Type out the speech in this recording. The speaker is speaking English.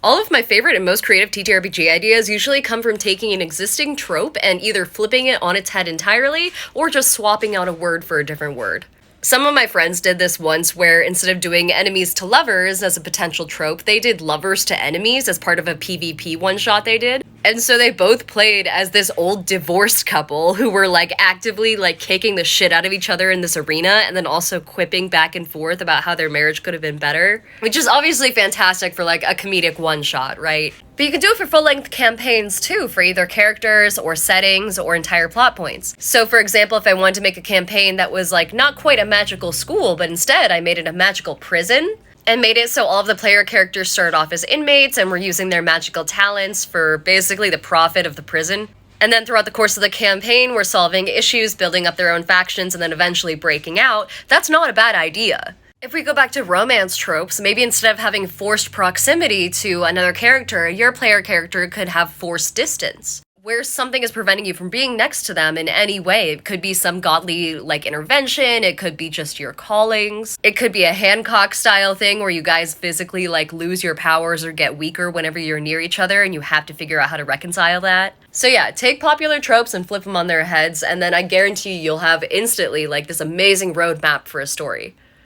All of my favorite and most creative TTRPG ideas usually come from taking an existing trope and either flipping it on its head entirely, or just swapping out a word for a different word. Some of my friends did this once where instead of doing enemies to lovers as a potential trope, they did lovers to enemies as part of a PvP one-shot they did. And so they both played as this old divorced couple who were like actively like kicking the shit out of each other in this arena and then also quipping back and forth about how their marriage could have been better, which is obviously fantastic for like a comedic one-shot, right? But you can do it for full-length campaigns too, for either characters or settings or entire plot points. So for example, if I wanted to make a campaign that was like not quite a magical school, but instead I made it a magical prison, and made it so all of the player characters started off as inmates and were using their magical talents for basically the profit of the prison. And then throughout the course of the campaign, we're solving issues, building up their own factions, and then eventually breaking out. That's not a bad idea. If we go back to romance tropes, maybe instead of having forced proximity to another character, your player character could have forced distance, where something is preventing you from being next to them in any way. It could be some godly, like, intervention, it could be just your callings, it could be a Hancock-style thing where you guys physically, like, lose your powers or get weaker whenever you're near each other and you have to figure out how to reconcile that. So yeah, take popular tropes and flip them on their heads, and then I guarantee you'll have instantly, like, this amazing roadmap for a story.